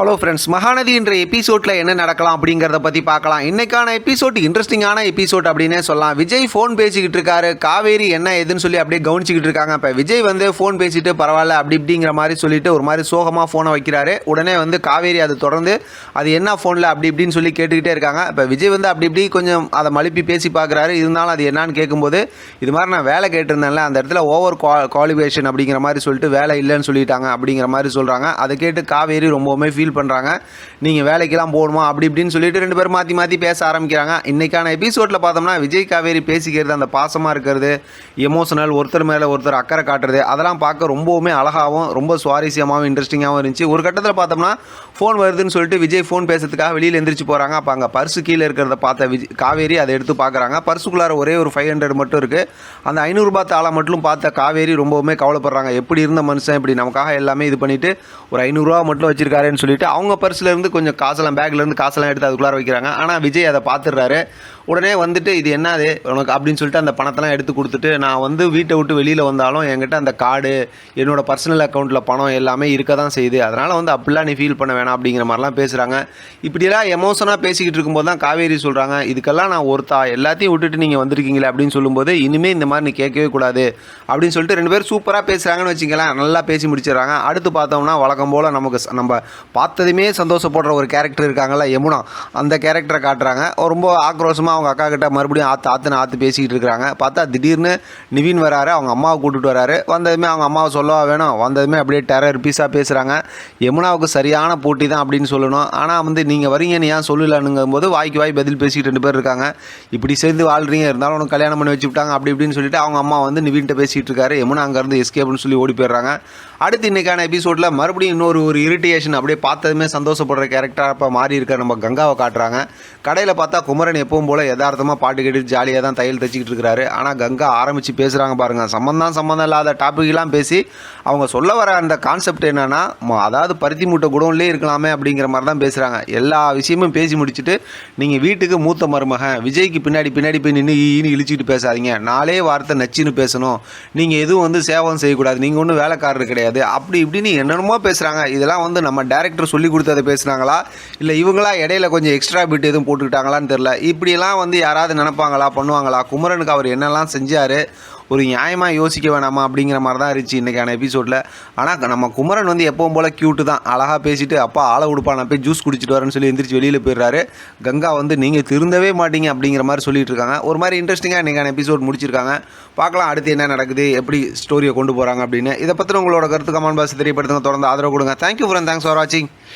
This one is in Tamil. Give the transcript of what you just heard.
ஹலோ ஃப்ரெண்ட்ஸ், மகாநதி என்ற எபிசோடில் என்ன நடக்கலாம் அப்படிங்கிறத பற்றி பார்க்கலாம். இன்றைக்கான எபிசோட் இன்ட்ரெஸ்டிங்கான எபிசோட் அப்படின்னே சொல்லலாம். விஜய் ஃபோன் பேசிக்கிட்டு இருக்காரு, காவேரி என்ன ஏதுன்னு சொல்லி அப்படியே கவனிச்சிக்கிட்டு இருக்காங்க. இப்போ விஜய் வந்து ஃபோன் பேசிட்டு பரவாயில்ல அப்படி இப்படிங்கிற மாதிரி சொல்லிட்டு ஒரு மாதிரி சோகமாக ஃபோனை வைக்கிறாரு. உடனே வந்து காவேரி அது தொடர்ந்து அது என்ன ஃபோனில் அப்படி இப்படின்னு சொல்லி கேட்டுக்கிட்டே இருக்காங்க. இப்போ விஜய் வந்து அப்படி இப்படி கொஞ்சம் அதை மழுப்பி பேசி பார்க்குறாரு. இருந்தாலும் அது என்னான்னு கேட்கும்போது, இது மாதிரி நான் வேலை கேட்டிருந்தேன்ல, அந்த இடத்துல ஓவர் குவாலிஃபிகேஷன் அப்படிங்கிற மாதிரி சொல்லிட்டு வேலை இல்லைன்னு சொல்லிட்டாங்க அப்படிங்கிற மாதிரி சொல்கிறாங்க. அதை கேட்டு காவேரி ரொம்பவுமே ஃபீல் பண்ணுறாங்க. நீங்கள் வேலைக்கெல்லாம் போகணுமா அப்படி இப்படின்னு சொல்லிட்டு ரெண்டு பேரும் மாற்றி மாற்றி பேச ஆரம்பிக்கிறாங்க. இன்றைக்கான எபிசோடில் பார்த்தோம்னா விஜய் காவேரி பேசிக்கிறது, அந்த பாசமாக இருக்கிறது, எமோஷனல், ஒருத்தர் மேலே ஒருத்தர் அக்கறை காட்டுறது, அதெல்லாம் பார்க்க ரொம்பவுமே அழகாகவும் ரொம்ப சுவாரஸ்யமாகவும் இன்ட்ரெஸ்டிங்காகவும் இருந்துச்சு. ஒரு கட்டத்தில் பார்த்தோம்னா ஃபோன் வருதுன்னு சொல்லிட்டு விஜய் ஃபோன் பேசுறதுக்காக வெளியில் எந்திரிச்சு போகிறாங்க. அப்போ அங்கே பர்ஸு கீழே இருக்கிறத பார்த்த காவேரி அதை எடுத்து பார்க்குறாங்க. பர்ஸுக்குள்ளார ஒரே ஒரு 500 மட்டும் இருக்குது. அந்த 500 ரூபாய் தாளை மட்டும் பார்த்த காவேரி ரொம்பவுமே கவலைப்படுறாங்க. எப்படி இருந்த மனுஷன் இப்படி நமக்காக எல்லாமே இது பண்ணிவிட்டு ஒரு 500 ரூபா மட்டும் வச்சிருக்காருன்னு சொல்லிட்டு அவங்க பர்ஸ்லேருந்து கொஞ்சம் காசெல்லாம் பேக்லேருந்து காசெல்லாம் எடுத்து அதுக்குள்ளார வைக்கிறாங்க. ஆனால் விஜய் அதை பார்த்துடுறாரு. உடனே வந்துட்டு இது என்னது உனக்கு அப்படின்னு சொல்லிட்டு அந்த பணத்தெல்லாம் எடுத்து கொடுத்துட்டு, நான் வந்து வீட்டை விட்டு வெளியில் வந்தாலும் என்கிட்ட அந்த கார்டு, என்னோடய பர்சனல் அக்கௌண்ட்டில் பணம் எல்லாமே இருக்க தான் செய்யுது, அதனால் வந்து அப்படிலாம் நீ ஃபீல் பண்ண வேணாம் அப்படிங்கிற மாதிரிலாம் பேசுகிறாங்க. இப்படியெல்லாம் எமோஷனாக பேசிக்கிட்டு இருக்கும்போது தான் காவேரி சொல்கிறாங்க, இதுக்கெல்லாம் நான் ஒருத்தா எல்லாத்தையும் விட்டுட்டு நீங்கள் வந்திருக்கீங்களே அப்படின்னு சொல்லும்போது, இனிமேல் இந்த மாதிரி நீ கேட்கவே கூடாது அப்படின்னு சொல்லிட்டு ரெண்டு பேரும் சூப்பராக பேசுகிறாங்கன்னு வச்சுக்கலாம். நல்லா பேசி முடிச்சிடறாங்க. அடுத்து பார்த்தோம்னா வழக்கம் போல் நம்ம பார்த்ததுமே சந்தோஷப்படுற ஒரு கேரக்டர் இருக்காங்கல்ல, யமுனா, அந்த கேரக்டரை காட்டுறாங்க. ரொம்ப ஆக்ரோஷமாக அவங்க அக்கா கிட்ட மறுபடியும் ஆற்று பேசிக்கிட்டு இருக்கிறாங்க. பார்த்தா திடீர்னு நிவின் வராரு, அவங்க அம்மாவை கூட்டிகிட்டு வராரு. வந்ததுமே அவங்க அம்மாவை சொல்லவா வேணும், வந்ததுமே அப்படியே டெரர் பீஸாக பேசுகிறாங்க. யமுனாவுக்கு சரியான போட்டி தான் அப்படின்னு சொல்லணும். ஆனால் வந்து நீங்கள் வரீங்கன்னு ஏன் சொல்லலனுங்கும் போது வாய்க்கு வாய் பதில் பேசிக்கிட்டு ரெண்டு பேர் இருக்காங்க. இப்படி சேர்ந்து வாழ்றீங்க, இருந்தாலும் உனக்கு கல்யாணம் பண்ணி வச்சு விட்டாங்க அப்படி இப்படின்னு சொல்லிட்டு அவங்க அம்மா வந்து நிவின்கிட்ட பேசிகிட்டு இருக்காரு. யமுனா அங்கேருந்து எஸ்கேப்னு சொல்லி ஓடி போயிடுறாங்க. அடுத்து இன்றைக்கான எபிசோடில் மறுபடியும் இன்னொரு இரிட்டேஷன், அப்படியே பார்த்ததுமே சந்தோஷப்படுற கேரக்டராக இப்போ மாறி இருக்க நம்ம கங்காவை காட்டுறாங்க. கடையில் பார்த்தா குமரன் எப்பவும் போல் யதார்த்தமாக பாட்டு கேட்டுட்டு ஜாலியாக தான் தையல் தைச்சிக்கிட்டு இருக்கிறாரு. ஆனால் கங்கா ஆரம்பித்து பேசுகிறாங்க பாருங்கள், சம்மந்தம் இல்லாத டாப்பிக்கெலாம் பேசி அவங்க சொல்ல வர அந்த கான்செப்ட் என்னென்னா, அதாவது பருத்தி மூட்டை குடோன்லேயே இருக்கலாமே அப்படிங்கிற மாதிரி தான் பேசுகிறாங்க. எல்லா விஷயமும் பேசி முடிச்சுட்டு, நீங்கள் வீட்டுக்கு மூத்த மருமகன் விஜய்க்கு பின்னாடி போய் நின்று ஈன்னு இழிச்சிட்டு பேசாதீங்க, நாளே வார்த்தை நச்சுன்னு பேசணும், நீங்கள் எதுவும் வந்து சேவம் செய்யக்கூடாது, நீங்கள் ஒன்றும் வேலைக்காரர் கிடையாது, அப்படி இப்படின்னு என்னென்னமோ பேசுகிறாங்க. இதெல்லாம் வந்து நம்ம டேரக்டர் சொல்லி கொடுத்ததை பேசுனாங்களா, இல்லை இவங்களா இடையில கொஞ்சம் எக்ஸ்ட்ரா பிட் எதுவும் போட்டுக்கிட்டாங்களான்னு தெரில. இப்படியெல்லாம் வந்து யாராவது நினைப்பாங்களா, பண்ணுவாங்களா? குமரனுக்கு அவர் என்னெல்லாம் செஞ்சார், ஒரு நியாயமாக யோசிக்க வேணாமா அப்படிங்கிற மாதிரி தான் இருந்துச்சு இன்றைக்கான எபிசோடில். ஆனால் நம்ம குமரன் வந்து எப்பவும் போல் க்யூட்டு தான், அழகாக பேசிட்டு அப்பா ஆளை விடுப்பா, நான் போய் ஜூஸ் குடிச்சிட்டு வரேன்னு சொல்லி எந்திரிச்சு வெளியில் போயிடுறாரு. கங்கா வந்து நீங்கள் திருந்தவே மாட்டீங்க அப்படிங்கிற மாதிரி சொல்லிட்டு இருக்காங்க. ஒரு மாதிரி இன்ட்ரெஸ்டிங்காக இன்றைக்கான எபிசோட் முடிச்சிருக்காங்க. பார்க்கலாம் அடுத்து என்ன நடக்குது, எப்படி ஸ்டோரியை கொண்டு போகிறாங்க அப்படின்னு. இதை பற்றி உங்களோட கருத்து கமெண்ட் பாக்ஸ் தெரியப்படுத்துங்க. தொடர்ந்து ஆதரவு கொடுங்க. தேங்க்யூ ஃப்ரெண்ட், தேங்க்ஸ் ஃபார் வாட்சிங்.